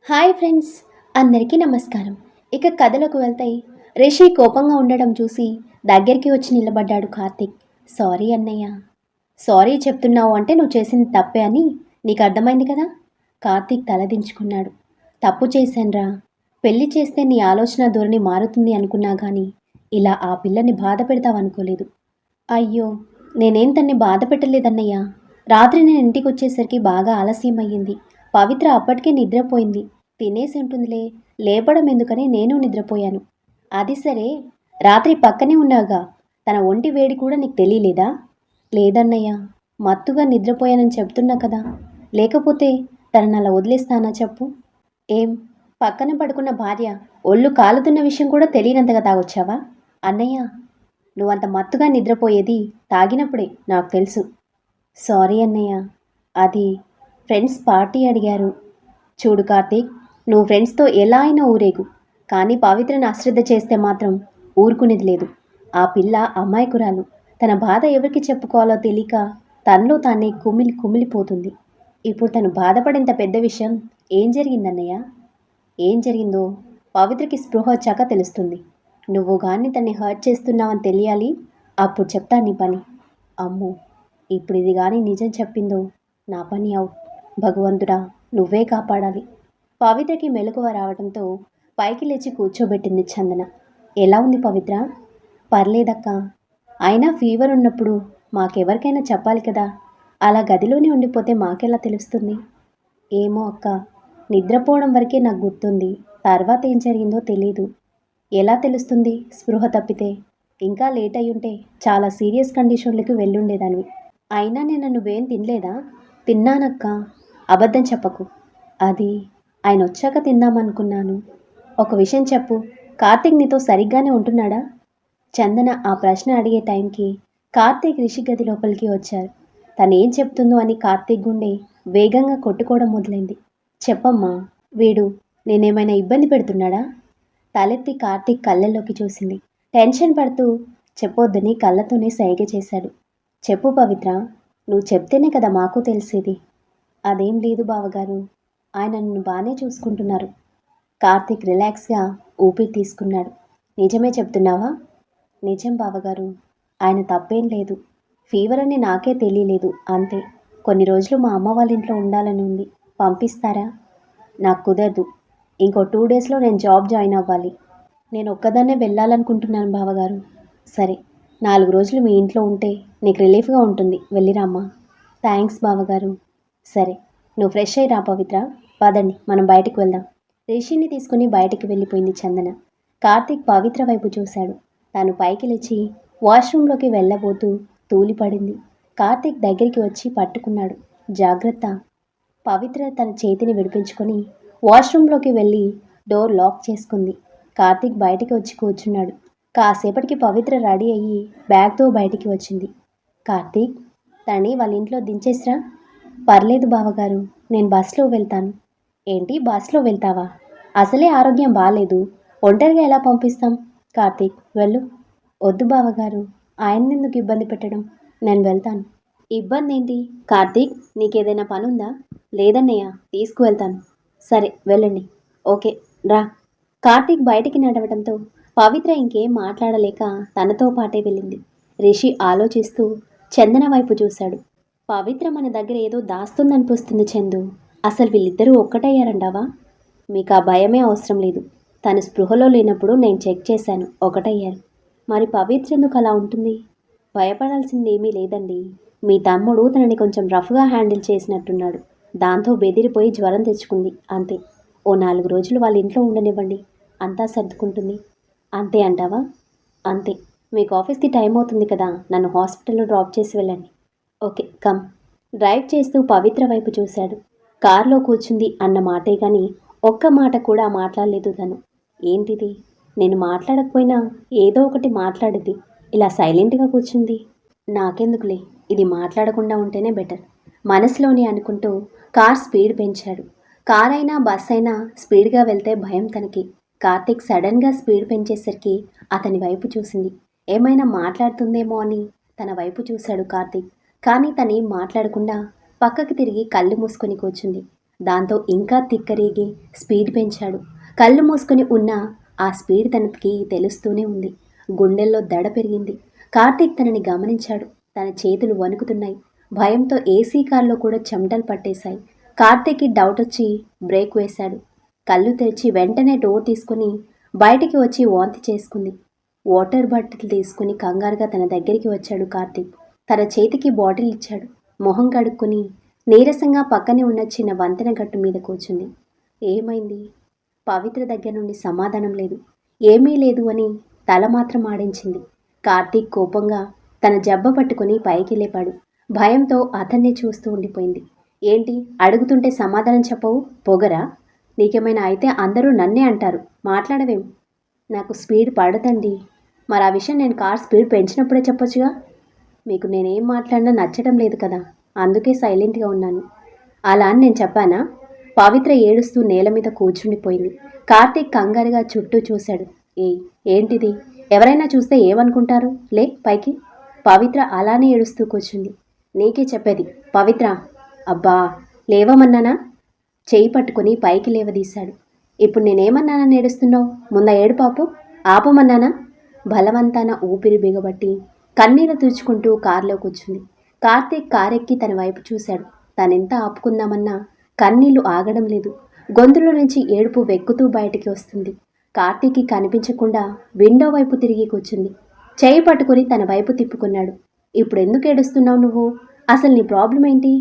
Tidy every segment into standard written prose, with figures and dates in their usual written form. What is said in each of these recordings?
Hi friends, అందరికీ నమస్కారం. ఇక కథలోకి వెళ్తాయి. రిషి కోపంగా ఉండడం చూసి దగ్గరికి వచ్చి నిలబడ్డాడు కార్తీక్. సారీ అన్నయ్య. సారీ చెప్తున్నావు అంటే నువ్వు చేసింది తప్పే అని నీకు అర్థమైంది కదా. కార్తీక్ తలదించుకున్నాడు. తప్పు చేశాన్రా. పెళ్లి చేస్తే నీ ఆలోచన ధోరణి మారుతుంది అనుకున్నా కానీ ఇలా ఆ పిల్లని బాధ పెడతావనుకోలేదు. అయ్యో, నేనేం తన్ని బాధ పెట్టలేదన్నయ్య. రాత్రి నేను ఇంటికి వచ్చేసరికి బాగా ఆలస్యం అయ్యింది. పవిత్ర అప్పటికే నిద్రపోయింది. తినేసి ఉంటుందిలే, లేపడం ఎందుకని నేను నిద్రపోయాను. అది సరే, రాత్రి పక్కనే ఉన్నాగా, తన ఒంటి వేడి కూడా నీకు తెలియలేదా? లేదన్నయ్య, మత్తుగా నిద్రపోయానని చెప్తున్నా కదా. లేకపోతే తనని అలా వదిలేస్తానా చెప్పు. ఏం, పక్కన పడుకున్న భార్య ఒళ్ళు కాలుతున్న విషయం కూడా తెలియనంతగా తాగొచ్చావా? అన్నయ్య, నువ్వంత మత్తుగా నిద్రపోయేది తాగినప్పుడే, నాకు తెలుసు. సారీ అన్నయ్య, అది ఫ్రెండ్స్ పార్టీ అడిగారు. చూడు కార్తీక్, నువ్వు ఫ్రెండ్స్తో ఎలా అయినా ఊరేగు, కానీ పవిత్రను అశ్రద్ధ చేస్తే మాత్రం ఊరుకునేది లేదు. ఆ పిల్ల అమాయకురాలు. తన బాధ ఎవరికి చెప్పుకోవాలో తెలియక తనలో తానే కుమిలిపోతుంది. ఇప్పుడు తను బాధపడేంత పెద్ద విషయం ఏం జరిగిందన్నయ్య? ఏం జరిగిందో పవిత్రకి స్పృహ వచ్చాక తెలుస్తుంది. నువ్వు కానీ తన్ని హర్ట్ చేస్తున్నావని తెలియాలి. అప్పుడు చెప్తా నీ పని. అమ్మో, ఇప్పుడు ఇది కానీ నిజం చెప్పిందో నా పని అవుట్. భగవంతుడా, నువ్వే కాపాడాలి. పవిత్రకి మెలకువ రావడంతో పైకి లేచి కూర్చోబెట్టింది చందన. ఎలా ఉంది పవిత్ర? పర్లేదక్క. అయినా ఫీవర్ ఉన్నప్పుడు మాకెవరికైనా చెప్పాలి కదా. అలా గదిలోనే ఉండిపోతే మాకెలా తెలుస్తుంది? ఏమో అక్క, నిద్రపోవడం వరకే నాకు గుర్తుంది. తర్వాత ఏం జరిగిందో తెలీదు. ఎలా తెలుస్తుంది స్పృహ తప్పితే? ఇంకా లేట్ అయి ఉంటే చాలా సీరియస్ కండిషన్లకు వెళ్ళుండేదానివి. అయినా నేను నువ్వేం తినలేదా? తిన్నానక్క. అబద్ధం చెప్పకు. అది ఆయన వచ్చాక తిందామనుకున్నాను. ఒక విషయం చెప్పు, కార్తీక్ నీతో సరిగ్గానే ఉంటున్నాడా? చందన ఆ ప్రశ్న అడిగే టైంకి కార్తీక్ రిషి గది లోపలికి వచ్చారు. తను ఏం చెప్తుందో అని కార్తీక్ గుండె వేగంగా కొట్టుకోవడం మొదలైంది. చెప్పమ్మా, వీడు నేనేమైనా ఇబ్బంది పెడుతున్నాడా? తలెత్తి కార్తీక్ కళ్ళల్లోకి చూసింది. టెన్షన్ పడుతూ చెప్పొద్దని కళ్ళతోనే సైగ చేశాడు. చెప్పు పవిత్ర, నువ్వు చెప్తేనే కదా మాకు తెలిసేది. అదేం లేదు బావగారు, ఆయన నన్ను బాగానే చూసుకుంటున్నారు. కార్తీక్ రిలాక్స్గా ఊపిరి తీసుకున్నాడు. నిజమే చెప్తున్నావా? నిజం బావగారు, ఆయన తప్పేం లేదు. ఫీవర్ అని నాకే తెలియలేదు అంతే. కొన్ని రోజులు మా అమ్మ వాళ్ళ ఇంట్లో ఉండాలని ఉంది. పంపిస్తారా? నాకు కుదరదు. ఇంకో 2 డేస్లో నేను జాబ్ జాయిన్ అవ్వాలి. నేను ఒక్కదాన్నే వెళ్ళాలనుకుంటున్నాను బావగారు. సరే, 4 రోజులు మీ ఇంట్లో ఉంటే నీకు రిలీఫ్గా ఉంటుంది. వెళ్ళిరామ్మా. థ్యాంక్స్ బావగారు. సరే, నువ్వు ఫ్రెష్ అయ్యి రా పవిత్ర. పదండి, మనం బయటికి వెళ్దాం. రిషిని తీసుకుని బయటికి వెళ్ళిపోయింది చందన. కార్తీక్ పవిత్ర వైపు చూశాడు. తాను పైకి లేచి వాష్రూమ్లోకి వెళ్ళబోతూ తూలిపడింది. కార్తీక్ దగ్గరికి వచ్చి పట్టుకున్నాడు. జాగ్రత్త. పవిత్ర తన చేతిని విడిపించుకొని వాష్రూమ్లోకి వెళ్ళి డోర్ లాక్ చేసుకుంది. కార్తీక్ బయటికి వచ్చి కూర్చున్నాడు. కాసేపటికి పవిత్ర రెడీ అయ్యి బ్యాగ్తో బయటికి వచ్చింది. కార్తీక్, తనని వాళ్ళ ఇంట్లో దించేసిరా. పర్లేదు బావగారు, నేను బస్లో వెళ్తాను. ఏంటి, బస్లో వెళ్తావా? అసలే ఆరోగ్యం బాగాలేదు, ఒంటరిగా ఎలా పంపిస్తాం? కార్తీక్, వెళ్ళు. వద్దు బావగారు, ఆయన్నెందుకు ఇబ్బంది పెట్టడం, నేను వెళ్తాను. ఇబ్బంది ఏంటి కార్తీక్, నీకేదైనా పనుందా? లేదన్నయ్య, తీసుకువెళ్తాను. సరే వెళ్ళండి. ఓకే, రా. కార్తీక్ బయటికి నడవడంతో పవిత్ర ఇంకేం మాట్లాడలేక తనతో పాటే వెళ్ళింది. రిషి ఆలోచిస్తూ చందన వైపు చూశాడు. పవిత్ర మన దగ్గర ఏదో దాస్తుందనిపిస్తుంది చందు. అసలు వీళ్ళిద్దరూ ఒక్కటయ్యారంటావా? మీకు ఆ భయమే అవసరం లేదు. తను స్పృహలో లేనప్పుడు నేను చెక్ చేశాను, ఒకటయ్యారు. మరి పవిత్ర ఎందుకు అలా ఉంటుంది? భయపడాల్సింది ఏమీ లేదండి. మీ తమ్ముడు తనని కొంచెం రఫ్గా హ్యాండిల్ చేసినట్టున్నాడు. దాంతో బెదిరిపోయి జ్వరం తెచ్చుకుంది అంతే. ఓ 4 రోజులు వాళ్ళ ఇంట్లో ఉండనివ్వండి, అంతా సర్దుకుంటుంది. అంతే అంటావా? అంతే. మీకు ఆఫీస్కి టైం అవుతుంది కదా, నన్ను హాస్పిటల్లో డ్రాప్ చేసి వెళ్ళండి. Okay, come. డ్రైవ్ చేస్తూ పవిత్ర వైపు చూశాడు. కారులో కూర్చుంది అన్న మాటే కానీ ఒక్క మాట కూడా మాట్లాడలేదు తను. ఏంటిది, నేను మాట్లాడకపోయినా ఏదో ఒకటి మాట్లాడింది, ఇలా సైలెంట్గా కూర్చుంది. నాకెందుకులే, ఇది మాట్లాడకుండా ఉంటేనే బెటర్ మనసులోని అనుకుంటూ కార్ స్పీడ్ పెంచాడు. కార్ అయినా బస్ అయినా స్పీడ్గా వెళ్తే భయం తనకి. కార్తీక్ సడన్గా స్పీడ్ పెంచేసరికి అతని వైపు చూసింది. ఏమైనా మాట్లాడుతుందేమో అని తన వైపు చూశాడు కార్తీక్. కానీ తనేం మాట్లాడకుండా పక్కకి తిరిగి కళ్ళు మూసుకొని కూర్చుంది. దాంతో ఇంకా తిక్కరేగి స్పీడ్ పెంచాడు. కళ్ళు మూసుకుని ఉన్న ఆ స్పీడ్ తనకి తెలుస్తూనే ఉంది. గుండెల్లో దడ పెరిగింది. కార్తీక్ తనని గమనించాడు. తన చేతులు వణుకుతున్నాయి. భయంతో ఏసీ కార్లో కూడా చెమటలు పట్టేశాయి. కార్తీక్కి డౌట్ వచ్చి బ్రేక్ వేశాడు. కళ్ళు తెరిచి వెంటనే డోర్ తీసుకుని బయటికి వచ్చి వాంతి చేసుకుంది. వాటర్ బాటిల్ తీసుకుని కంగారుగా తన దగ్గరికి వచ్చాడు కార్తీక్. తన చేతికి బాటిల్ ఇచ్చాడు. మొహం కడుక్కొని నీరసంగా పక్కనే ఉన్న చిన్న వంతెన గట్టు మీద కూర్చుంది. ఏమైంది? పవిత్ర దగ్గర నుండి సమాధానం లేదు. ఏమీ లేదు అని తల మాత్రం ఆడించింది. కార్తీక్ కోపంగా తన జబ్బ పట్టుకుని పైకి లేపాడు. భయంతో అతన్నే చూస్తూ ఉండిపోయింది. ఏంటి అడుగుతుంటే సమాధానం చెప్పవు? పొగరా? నీకేమైనా అయితే అందరూ నన్నే అంటారు. మాట్లాడవేం? నాకు స్పీడ్ పడదండి. మరి ఆ విషయం నేను కార్ స్పీడ్ పెంచినప్పుడే చెప్పొచ్చుగా. మీకు నేనేం మాట్లాడినా నచ్చడం లేదు కదా, అందుకే సైలెంట్గా ఉన్నాను. అలా అని నేను చెప్పానా? పవిత్ర ఏడుస్తూ నేల మీద కూర్చుండిపోయింది. కార్తీక్ కంగారుగా చుట్టూ చూశాడు. ఏంటిది? ఎవరైనా చూస్తే ఏమనుకుంటారు? లే పైకి. పవిత్ర అలానే ఏడుస్తూ కూర్చుంది. నీకే చెప్పేది పవిత్ర. అబ్బా లేవమన్నానా? చేయి పట్టుకుని పైకి లేవదీశాడు. ఇప్పుడు నేనేమన్నానని ఏడుస్తున్నావు? ముందా ఏడు పాపు ఆపమన్నానా? బలవంతాన ఊపిరి బిగబట్టి కన్నీరు తుడుచుకుంటూ కారులో కూర్చుంది. కార్తీక్ కారెక్కి తన వైపు చూశాడు. తనెంత ఆపుకుందామన్నా కన్నీళ్లు ఆగడం లేదు. గొంతులో నుంచి ఏడుపు వెక్కుతూ బయటికి వస్తుంది. కార్తీక్కి కనిపించకుండా విండో వైపు తిరిగి కూర్చుంది. చేయి పట్టుకుని తన వైపు తిప్పుకున్నాడు. ఇప్పుడు ఎందుకు ఏడుస్తున్నావు నువ్వు? అసలు నీ ప్రాబ్లం ఏంటి?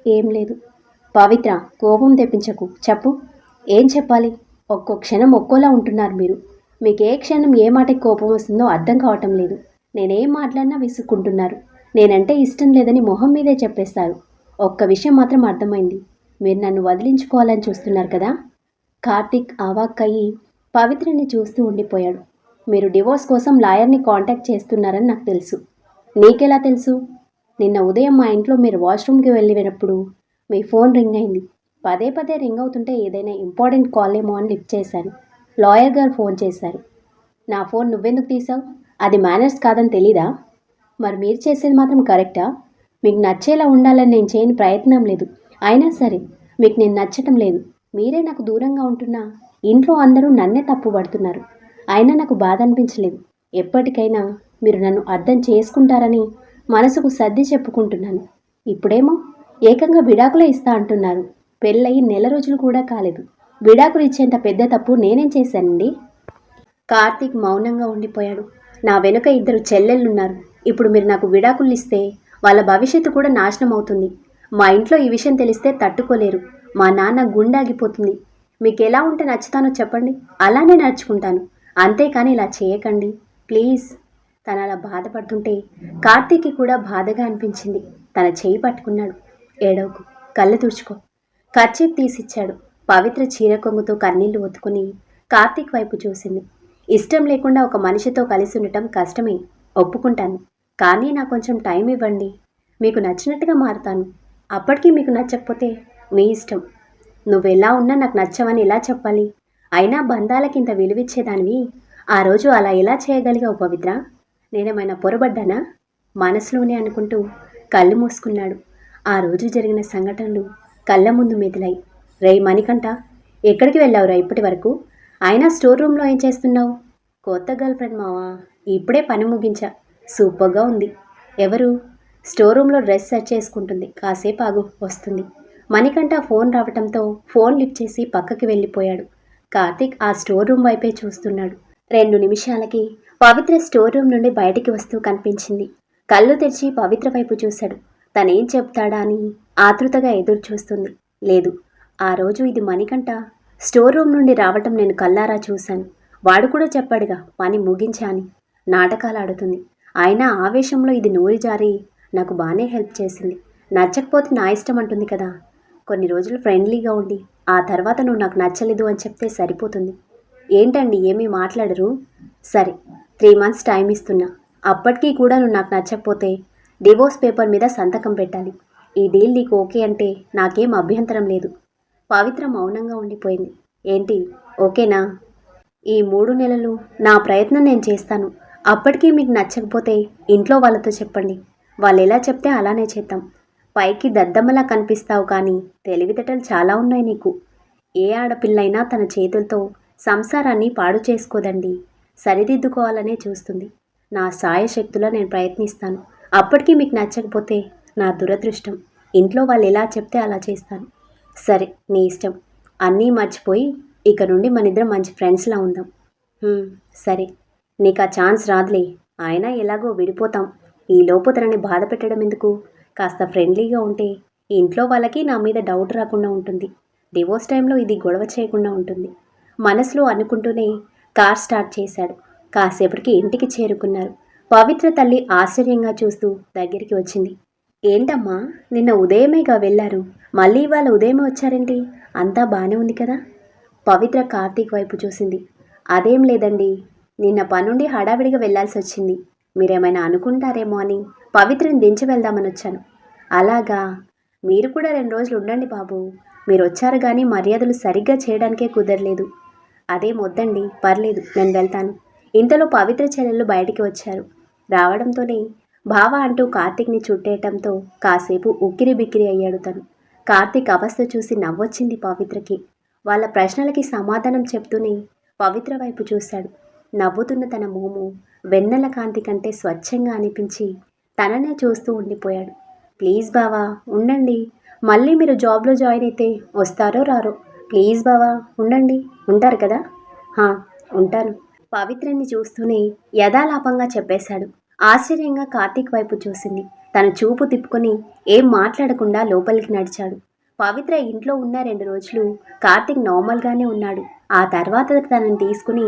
ఏం లేదు. పవిత్ర కోపం తెప్పించకు. చెప్పు. ఏం చెప్పాలి? ఒక్కో క్షణం ఒక్కోలా ఉంటున్నారు మీరు. మీకు ఏ క్షణం ఏ మాటకి కోపం వస్తుందో అర్థం కావటం లేదు. నేనేం మాట్లాడినా విసుక్కుంటున్నారు. నేనంటే ఇష్టం లేదని మొహం మీదే చెప్పేస్తారు. ఒక్క విషయం మాత్రం అర్థమైంది. మీరు నన్ను వదిలించుకోవాలని చూస్తున్నారు కదా? కార్తీక్ అవాక్కయ్యి పవిత్రని చూస్తూ ఉండిపోయాడు. మీరు డివోర్స్ కోసం లాయర్ని కాంటాక్ట్ చేస్తున్నారని నాకు తెలుసు. నీకెలా తెలుసు? నిన్న ఉదయం మా ఇంట్లో మీరు వాష్రూమ్కి వెళ్ళినప్పుడు మీ ఫోన్ రింగ్ అయింది. పదే పదే రింగ్ అవుతుంటే ఏదైనా ఇంపార్టెంట్ కాల్ ఏమో అని లిఫ్ట్ చేశాను. లాయర్ గారు ఫోన్ చేశారు. నా ఫోన్ నువ్వెందుకు తీసావు? అది మేనర్స్ కాదని తెలీదా? మరి మీరు చేసేది మాత్రం కరెక్టా? మీకు నచ్చేలా ఉండాలని నేను చేయని ప్రయత్నం లేదు. అయినా సరే మీకు నేను నచ్చటం లేదు. మీరే నాకు దూరంగా ఉంటున్నా ఇంట్లో అందరూ నన్నే తప్పు పడుతున్నారు. అయినా నాకు బాధ అనిపించలేదు. ఎప్పటికైనా మీరు నన్ను అర్థం చేసుకుంటారని మనసుకు సర్ది చెప్పుకుంటున్నాను. ఇప్పుడేమో ఏకంగా విడాకులే ఇస్తా అంటున్నారు. పెళ్ళయి నెల రోజులు కూడా కాలేదు. విడాకులు ఇచ్చేంత పెద్ద తప్పు నేనేం చేశానండి? కార్తీక్ మౌనంగా ఉండిపోయాడు. నా వెనుక ఇద్దరు చెల్లెళ్ళున్నారు. ఇప్పుడు మీరు నాకు విడాకులు ఇస్తే వాళ్ళ భవిష్యత్తు కూడా నాశనం అవుతుంది. మా ఇంట్లో ఈ విషయం తెలిస్తే తట్టుకోలేరు. మా నాన్న గుండాగిపోతుంది. మీకు ఎలా ఉంటే నచ్చుతానో చెప్పండి, అలానే నడుచుకుంటాను. అంతేకాని ఇలా చేయకండి ప్లీజ్. తను అలా బాధపడుతుంటే కార్తీక్కి కూడా బాధగా అనిపించింది. తన చేయి పట్టుకున్నాడు. ఏడవకు, కళ్ళు తుడుచుకో. కర్చీఫ్ తీసిచ్చాడు. పవిత్ర చీర కొంగుతో కన్నీళ్లు ఒత్తుకుని కార్తీక్ వైపు చూసింది. ఇష్టం లేకుండా ఒక మనిషితో కలిసి ఉండటం కష్టమే, ఒప్పుకుంటాను. కానీ నాకు కొంచెం టైం ఇవ్వండి. మీకు నచ్చినట్టుగా మారుతాను. అప్పటికీ మీకు నచ్చకపోతే మీ ఇష్టం. నువ్వెలా ఉన్నా నాకు నచ్చవని ఎలా చెప్పాలి? అయినా బంధాలకి ఇంత విలువిచ్చేదానివి ఆ రోజు అలా ఎలా చేయగలిగావు పవిత్ర? నేనేమైనా పొరబడ్డానా? మనసులోనే అనుకుంటూ కళ్ళు మూసుకున్నాడు. ఆ రోజు జరిగిన సంఘటనలు కళ్ళ ముందు మెదిలాయి. రేయ్ మణికంఠ, ఎక్కడికి వెళ్ళావురా ఇప్పటి వరకు? అయినా స్టోర్ రూమ్లో ఏం చేస్తున్నావు? కొత్త గర్ల్ ఫ్రెండ్ మావా, ఇప్పుడే పని ముగించా. సూపర్గా ఉంది. ఎవరు? స్టోర్ రూమ్లో డ్రెస్ సెట్ చేసుకుంటుంది. కాసేపు ఆగు, వస్తుంది. మణికంఠ ఫోన్ రావటంతో ఫోన్ లిఫ్ట్ చేసి పక్కకి వెళ్ళిపోయాడు. కార్తీక్ ఆ స్టోర్ రూమ్ వైపే చూస్తున్నాడు. 2 నిమిషాలకి పవిత్ర స్టోర్ రూమ్ నుండి బయటికి వస్తూ కనిపించింది. కళ్ళు తెరిచి పవిత్ర వైపు చూశాడు. తనేం చెప్తాడా అని ఆతృతగా ఎదురు చూస్తుంది. లేదు, ఆ రోజు ఇది మణికంఠ స్టోర్ రూమ్ నుండి రావటం నేను కల్లారా చూశాను. వాడు కూడా చెప్పాడుగా పని ముగించా అని. నాటకాలు ఆడుతుంది. అయినా ఆవేశంలో ఇది నోరి జారి నాకు బాగానే హెల్ప్ చేసింది. నచ్చకపోతే నా ఇష్టం అంటుంది కదా. కొన్ని రోజులు ఫ్రెండ్లీగా ఉండి ఆ తర్వాత నువ్వు నాకు నచ్చలేదు అని చెప్తే సరిపోతుంది. ఏంటండి ఏమీ మాట్లాడరు? సరే, 3 months టైం ఇస్తున్నా. అప్పటికీ కూడా నువ్వు నాకు నచ్చకపోతే డివోర్స్ పేపర్ మీద సంతకం పెట్టాలి. ఈ డీల్ నీకు ఓకే అంటే నాకేం అభ్యంతరం లేదు. పవిత్ర మౌనంగా ఉండిపోయింది. ఏంటి ఓకేనా? ఈ 3 నెలలు నా ప్రయత్నం నేను చేస్తాను. అప్పటికీ మీకు నచ్చకపోతే ఇంట్లో వాళ్ళతో చెప్పండి. వాళ్ళు ఎలా చెప్తే అలానే చేద్దాం. పైకి దద్దమ్మలా కనిపిస్తావు కానీ తెలివితేటలు చాలా ఉన్నాయి నీకు. ఏ ఆడపిల్లైనా తన చేతులతో సంసారాన్ని పాడు చేసుకోదండి. సరిదిద్దుకోవాలనే చూస్తుంది. నా సాయశక్తులా నేను ప్రయత్నిస్తాను. అప్పటికీ మీకు నచ్చకపోతే నా దురదృష్టం. ఇంట్లో వాళ్ళు ఎలా చెప్తే అలా చేస్తాను. సరే నీ ఇష్టం. అన్నీ మర్చిపోయి ఇక నుండి మనిద్దరం మంచి ఫ్రెండ్స్లా ఉందాం. సరే. నీకు ఆ ఛాన్స్ రాదులే. అయినా ఎలాగో విడిపోతాం. ఈలోపు తనని బాధ పెట్టడం ఎందుకు? కాస్త ఫ్రెండ్లీగా ఉంటే ఇంట్లో వాళ్ళకి నా మీద డౌట్ రాకుండా ఉంటుంది. డివోర్స్ టైంలో ఇది గొడవ చేయకుండా ఉంటుంది. మనసులో అనుకుంటూనే కార్ స్టార్ట్ చేశాడు. కాసేపటికి ఇంటికి చేరుకున్నారు. పవిత్ర తల్లి ఆశ్చర్యంగా చూస్తూ దగ్గరికి వచ్చింది. ఏంటమ్మా, నిన్న ఉదయమేగా వెళ్ళారు, మళ్ళీ ఇవాళ ఉదయమే వచ్చారేంటి? అంతా బాగానే ఉంది కదా? పవిత్ర కార్తీక్ వైపు చూసింది. అదేం లేదండి, నిన్న పనుండి హడావిడిగా వెళ్లాల్సి వచ్చింది. మీరేమైనా అనుకుంటారేమో అని పవిత్రని దించి వెళ్దామని వచ్చాను. అలాగా, మీరు కూడా 2 రోజులు ఉండండి బాబు. మీరు వచ్చారు కానీ మర్యాదలు సరిగ్గా చేయడానికే కుదరలేదు. అదేం వద్దండి, పర్లేదు, నేను వెళ్తాను. ఇంతలో పవిత్ర చెల్లెళ్ళు బయటికి వచ్చారు. రావడంతోనే బావ అంటూ కార్తీక్ని చుట్టేయటంతో కాసేపు ఉక్కిరి బిక్కిరి అయ్యాడు తను. కార్తీక్ అవస్థ చూసి నవ్వొచ్చింది పవిత్రకి. వాళ్ళ ప్రశ్నలకి సమాధానం చెప్తూనే పవిత్ర వైపు చూశాడు. నవ్వుతున్న తన మోము వెన్నెల కాంతి కంటే స్వచ్ఛంగా అనిపించి తననే చూస్తూ ఉండిపోయాడు. ప్లీజ్ బావా ఉండండి, మళ్ళీ మీరు జాబ్లో జాయిన్ అయితే వస్తారో రారో. ప్లీజ్ బావా ఉండండి. ఉంటారు కదా? ఉంటాను. పవిత్రని చూస్తూనే యథాలాపంగా చెప్పేశాడు. ఆశ్చర్యంగా కార్తీక్ వైపు చూసింది. తన చూపు తిప్పుకొని ఏం మాట్లాడకుండా లోపలికి నడిచాడు. పవిత్ర ఇంట్లో ఉన్న 2 రోజులు కార్తీక్ నార్మల్గానే ఉన్నాడు. ఆ తర్వాత తనని తీసుకుని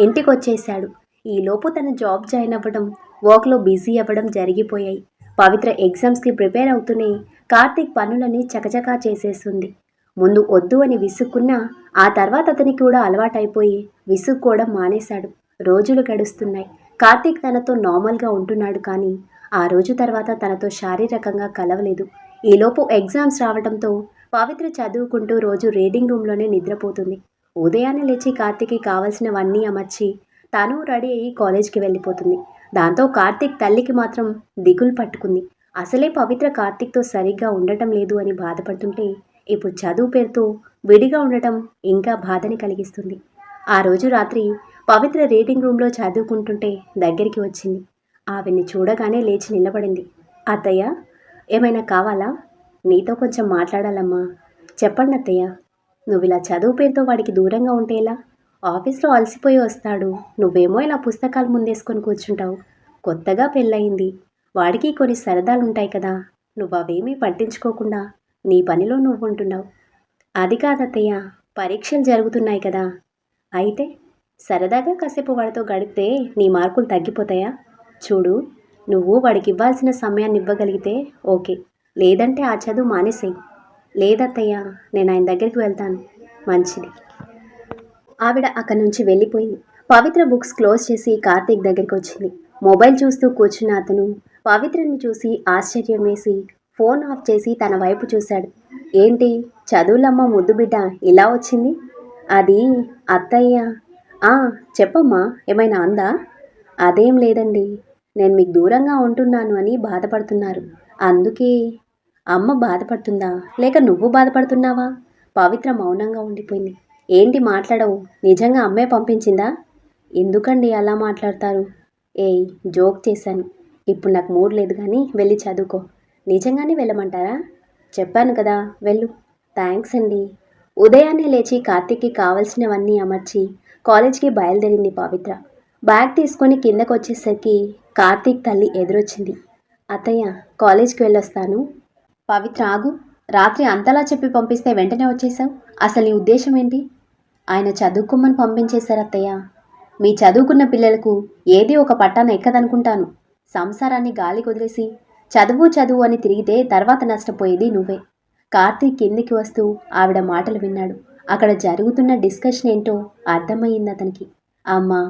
ఇంటికి వచ్చేశాడు. ఈలోపు తన జాబ్ జాయిన్ అవ్వడం, వర్క్లో బిజీ అవ్వడం జరిగిపోయాయి. పవిత్ర ఎగ్జామ్స్కి ప్రిపేర్ అవుతూనే కార్తీక్ పనులని చకచకా చేసేస్తుంది. ముందు వద్దు అని విసుక్కున్నా ఆ తర్వాత అతనికి కూడా అలవాటైపోయి విసుక్కోవడం మానేశాడు. రోజులు గడుస్తున్నాయి. కార్తీక్ తనతో నార్మల్గా ఉంటున్నాడు కానీ ఆ రోజు తర్వాత తనతో శారీరకంగా కలవలేదు. ఈలోపు ఎగ్జామ్స్ రావడంతో పవిత్ర చదువుకుంటూ రోజు రీడింగ్ రూమ్లోనే నిద్రపోతుంది. ఉదయాన్నే లేచి కార్తీక్కి కావాల్సినవన్నీ అమర్చి తాను రెడీ అయ్యి కాలేజ్కి వెళ్ళిపోతుంది. దాంతో కార్తీక్ తల్లికి మాత్రం దిగులు పట్టుకుంది. అసలే పవిత్ర కార్తీక్తో సరిగ్గా ఉండటం లేదు అని బాధపడుతుంటే ఇప్పుడు చదువు పేరుతో విడిగా ఉండటం ఇంకా బాధని కలిగిస్తుంది. ఆ రోజు రాత్రి పవిత్ర రీడింగ్ రూమ్లో చదువుకుంటుంటే దగ్గరికి వచ్చింది. ఆవిడ్ని చూడగానే లేచి నిలబడింది. అత్తయ్య, ఏమైనా కావాలా? నీతో కొంచెం మాట్లాడాలమ్మా. చెప్పండి అత్తయ్య. నువ్వు ఇలా చదువు పేరుతో వాడికి దూరంగా ఉంటే ఎలా? ఆఫీస్లో అలసిపోయి వస్తాడు, నువ్వేమో ఇలా పుస్తకాలు ముందేసుకొని కూర్చుంటావు. కొత్తగా పెళ్ళయింది, వాడికి కొన్ని సరదాలుంటాయి కదా, నువ్వు అవేమీ పట్టించుకోకుండా నీ పనిలో నువ్వు ఉంటున్నావు. అది కాదత్తయ్య, పరీక్షలు జరుగుతున్నాయి కదా. అయితే సరదాగా కాసేపు వాడితో గడిపితే నీ మార్కులు తగ్గిపోతాయా? చూడు, నువ్వు వాడికి ఇవ్వాల్సిన సమయాన్ని ఇవ్వగలిగితే ఓకే, లేదంటే ఆ చదువు మానేసేయి. లేదత్తయ్య, నేను ఆయన దగ్గరికి వెళ్తాను. మంచిది. ఆవిడ అక్కడి నుంచి వెళ్ళిపోయింది. పవిత్ర బుక్స్ క్లోజ్ చేసి కార్తీక్ దగ్గరికి వచ్చింది. మొబైల్ చూస్తూ కూర్చున్న అతను పవిత్రని చూసి ఆశ్చర్యం వేసి ఫోన్ ఆఫ్ చేసి తన వైపు చూశాడు. ఏంటి, చదువులమ్మ ముద్దు బిడ్డ ఇలా వచ్చింది? అది అత్తయ్య. చెప్పమ్మా, ఏమైనా అందా? అదేం లేదండి, నేను మీకు దూరంగా ఉంటున్నాను అని బాధపడుతున్నారు, అందుకే. అమ్మ బాధపడుతుందా లేక నువ్వు బాధపడుతున్నావా? పవిత్ర మౌనంగా ఉండిపోయింది. ఏంటి మాట్లాడవు? నిజంగా అమ్మే పంపించిందా? ఎందుకండి అలా మాట్లాడతారు? ఏయ్, జోక్ చేశాను. ఇప్పుడు నాకు మూడ్ లేదు కానీ వెళ్ళి చదువుకో. నిజంగానే వెళ్ళమంటారా? చెప్పాను కదా, వెళ్ళు. థ్యాంక్స్ అండి. ఉదయాన్నే లేచి కార్తీక్కి కావాల్సినవన్నీ అమర్చి కాలేజ్కి బయలుదేరింది పవిత్ర. బ్యాగ్ తీసుకొని కిందకు వచ్చేసరికి కార్తీక్ తల్లి ఎదురొచ్చింది. అత్తయ్య, కాలేజ్కి వెళ్ళొస్తాను. పవిత్ర ఆగు. రాత్రి అంతలా చెప్పి పంపిస్తే వెంటనే వచ్చేసావు. అసలు నీ ఉద్దేశం ఏంటి? ఆయన చదువుకోమని పంపించేశారు అత్తయ్య. మీ చదువుకున్న పిల్లలకు ఏది ఒక పట్టాన ఎక్కదనుకుంటాను. సంసారాన్ని గాలి వదిలేసి చదువు చదువు అని తిరిగితే తర్వాత నష్టపోయేది నువ్వే. కార్తీక్ కిందికి వస్తూ ఆవిడ మాటలు విన్నాడు. అక్కడ జరుగుతున్న డిస్కషన్ ఏంటో అర్థమయ్యింది అతనికి. అమ్మా,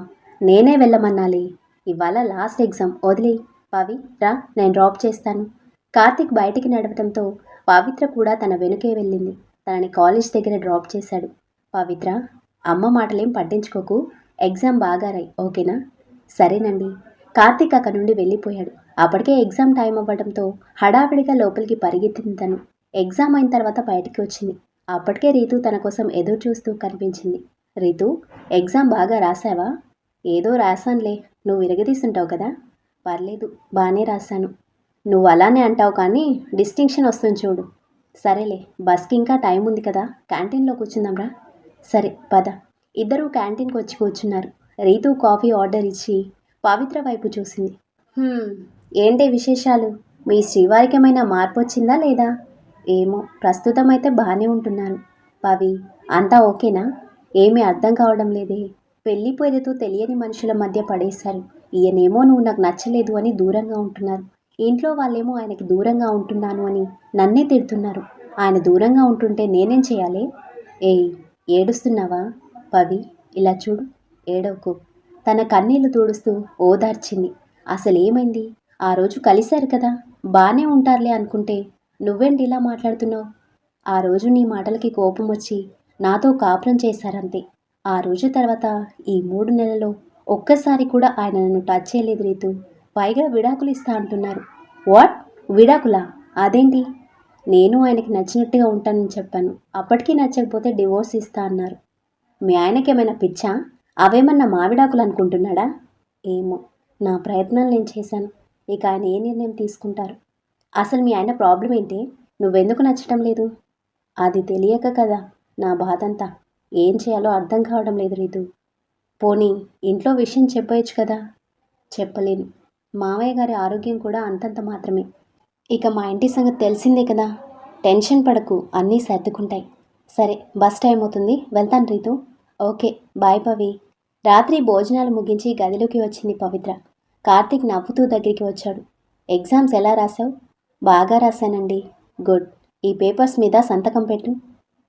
నేనే వెళ్ళమన్నాలి. ఇవాళ లాస్ట్ ఎగ్జామ్, వదిలే. పవి రా, నేను డ్రాప్ చేస్తాను. కార్తీక్ బయటికి నడవటంతో పవిత్ర కూడా తన వెనుకే వెళ్ళింది. తనని కాలేజ్ దగ్గర డ్రాప్ చేశాడు. పవిత్ర, అమ్మ మాటలేం పట్టించుకోకు. ఎగ్జామ్ బాగా రాయి, ఓకేనా? సరేనండి. కార్తీక్ అక్కడి నుండి వెళ్ళిపోయాడు. అప్పటికే ఎగ్జామ్ టైం అవ్వడంతో హడావిడిగా లోపలికి పరిగెత్తింది తను. ఎగ్జామ్ అయిన తర్వాత బయటికి వచ్చింది. అప్పటికే రీతు తన కోసం ఎదురు చూస్తూ కనిపించింది. రీతు, ఎగ్జామ్ బాగా రాసావా? ఏదో రాసానులే, నువ్వు విరగదీస్తుంటావు కదా. పర్లేదు, బాగానే రాశాను. నువ్వు అలానే అంటావు కానీ డిస్టింక్షన్ వస్తుంది చూడు. సరేలే, బస్కి ఇంకా టైం ఉంది కదా, క్యాంటీన్లో కూర్చుందాంరా. సరే పద. ఇద్దరూ క్యాంటీన్కి వచ్చి కూర్చున్నారు. రీతు కాఫీ ఆర్డర్ ఇచ్చి పవిత్ర వైపు చూసింది. ఏంటి విశేషాలు? మీ శ్రీవారికి ఏమైనా మార్పు వచ్చిందా లేదా? ఏమో, ప్రస్తుతం అయితే బాగానే ఉంటున్నారు. పవి, అంతా ఓకేనా? ఏమీ అర్థం కావడం లేదే. పెళ్లి పేరుతో తెలియని మనుషుల మధ్య పడేశారు. ఈయనేమో నువ్వు నాకు నచ్చలేదు అని దూరంగా ఉంటున్నారు. ఇంట్లో వాళ్ళేమో ఆయనకి దూరంగా ఉంటున్నాను అని నన్నే తిడుతున్నారు. ఆయన దూరంగా ఉంటుంటే నేనేం చేయాలి? ఏయ్, ఏడుస్తున్నావా? పవి, ఇలా చూడు, ఏడవకు. తన కన్నీళ్లు తుడుస్తూ ఓదార్చింది. అసలేమైంది? ఆ రోజు కలిశారు కదా, బానే ఉంటారులే అనుకుంటే నువ్వేంటి ఇలా మాట్లాడుతున్నావు? ఆ రోజు నీ మాటలకి కోపం వచ్చి నాతో కాపురం చేశారంతే. ఆ రోజు తర్వాత ఈ 3 నెలల్లో ఒక్కసారి కూడా ఆయన నన్ను టచ్ చేయలేదు రీతు. పైగా విడాకులు ఇస్తా అంటున్నారు. వాట్? విడాకులా? అదేంటి? నేను ఆయనకి నచ్చినట్టుగా ఉంటానని చెప్పాను. అప్పటికీ నచ్చకపోతే డివోర్స్ ఇస్తా అన్నారు. మీ ఆయనకేమైనా పిచ్చా? అవేమన్నా మా విడాకులు అనుకుంటున్నాడా? ఏమో, నా ప్రయత్నాలు నేను చేశాను. ఇక ఆయన ఏ నిర్ణయం తీసుకుంటారు. అసలు మీ ఆయన ప్రాబ్లం ఏంటి? నువ్వెందుకు నచ్చటం లేదు? అది తెలియక కదా నా బాధంతా. ఏం చేయాలో అర్థం కావడం లేదు రీతు. పోనీ ఇంట్లో విషయం చెప్పేయచ్చు కదా. చెప్పలేను. మావయ్య గారి ఆరోగ్యం కూడా అంతంత మాత్రమే. ఇక మా ఇంటి సంగతి తెలిసిందే కదా. టెన్షన్ పడకు, అన్నీ సర్దుకుంటాయి. సరే, బస్ టైం అవుతుంది, వెళ్తాను రీతు. Okay, bye Pavi. రాత్రి భోజనాలు ముగించి గదిలోకి వచ్చింది పవిత్ర. కార్తీక్ నవ్వుతూ దగ్గరికి వచ్చాడు. ఎగ్జామ్స్ ఎలా రాశావు? బాగా రాశానండి. గుడ్. ఈ పేపర్స్ మీద సంతకం పెట్టు.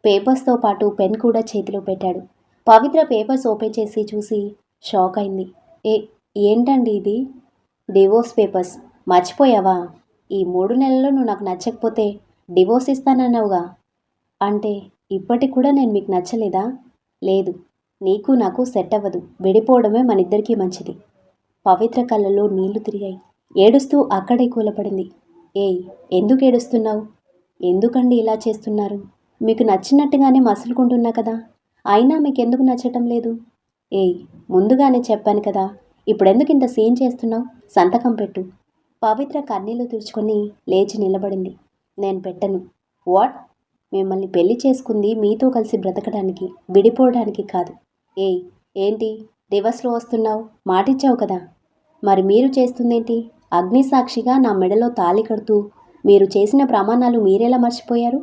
పేపర్స్తో పాటు పెన్ కూడా చేతిలో పెట్టాడు. పవిత్ర పేపర్స్ ఓపెన్ చేసి చూసి షాక్ అయింది. ఏంటండి ఇది? Divorce papers. మర్చిపోయావా? ఈ 3 నెలల్లో నువ్వు నాకు నచ్చకపోతే డివోర్స్ ఇస్తానన్నావుగా. అంటే ఇప్పటికి కూడా నేను మీకు నచ్చలేదా? లేదు, నీకు నాకు సెట్ అవ్వదు. విడిపోవడమే మనిద్దరికీ మంచిది. పవిత్ర కళ్ళలో నీళ్లు తిరిగాయి. ఏడుస్తూ అక్కడే కూలపడింది. ఏయ్, ఎందుకు ఏడుస్తున్నావు? ఎందుకండి ఇలా చేస్తున్నారు? మీకు నచ్చినట్టుగానే మసులుకుంటున్నా కదా, అయినా మీకెందుకు నచ్చటం లేదు? ఏయ్, ముందుగానే చెప్పాను కదా, ఇప్పుడెందుకు ఇంత సీన్ చేస్తున్నావు? సంతకం పెట్టు. పవిత్ర కన్నీళ్లు తుడుచుకొని లేచి నిలబడింది. నేను పెట్టను. వాట్? మిమ్మల్ని పెళ్లి చేసుకుంది మీతో కలిసి బ్రతకడానికి, విడిపోవడానికి కాదు. ఏయ్, ఏంటి రివర్స్లో వస్తున్నావు? మాటిచ్చావు కదా. మరి మీరు చేస్తుందేంటి? అగ్నిసాక్షిగా నా మెడలో తాళి కడుతూ మీరు చేసిన ప్రమాణాలు మీరెలా మర్చిపోయారు?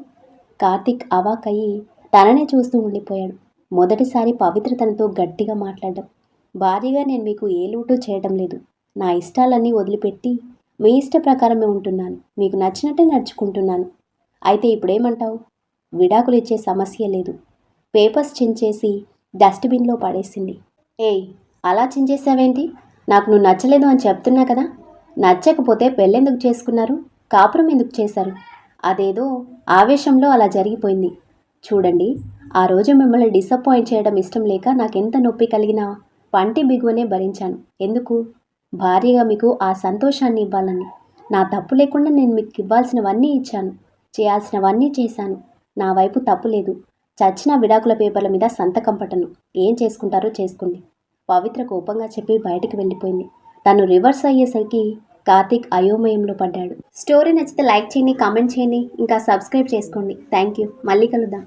కార్తీక్ అవాక్కయ్యి తననే చూస్తూ ఉండిపోయాడు. మొదటిసారి పవిత్ర తనతో గట్టిగా మాట్లాడడం. భారీగా నేను మీకు ఏ లోటు చేయడం లేదు. నా ఇష్టాలన్నీ వదిలిపెట్టి మీ ఇష్ట ప్రకారమే ఉంటున్నాను. మీకు నచ్చినట్టే నడుచుకుంటున్నాను. అయితే ఇప్పుడేమంటావు? విడాకులు ఇచ్చే సమస్య లేదు. పేపర్స్ చించేసి డస్ట్బిన్లో పడేసింది. ఏయ్, అలా చించేసావేంటి? నాకు నువ్వు నచ్చలేదు అని చెప్తున్నా కదా. నచ్చకపోతే పెళ్ళెందుకు చేసుకున్నారు? కాపురం ఎందుకు చేశారు? అదేదో ఆవేశంలో అలా జరిగిపోయింది. చూడండి, ఆ రోజు మిమ్మల్ని డిసప్పాయింట్ చేయడం ఇష్టం లేక నాకెంత నొప్పి కలిగినా పంటి బిగువనే భరించాను. ఎందుకు? భార్యగా మీకు ఆ సంతోషాన్ని ఇవ్వాలని. నా తప్పు లేకుండా నేను మీకు ఇవ్వాల్సినవన్నీ ఇచ్చాను, చేయాల్సినవన్నీ చేశాను. నా వైపు తప్పు లేదు. చచ్చిన విడాకుల పేపర్ల మీద సంతకం పట్టను. ఏం చేసుకుంటారో చేసుకోండి. పవిత్ర కోపంగా చెప్పి బయటికి వెళ్ళిపోయింది. తను రివర్స్ అయ్యేసరికి కార్తీక్ అయోమయంలో పడ్డాడు. స్టోరీ నచ్చితే లైక్ చేయండి, కామెంట్ చేయండి, ఇంకా సబ్స్క్రైబ్ చేసుకోండి. Thank you. మళ్ళీ కలుద్దాం.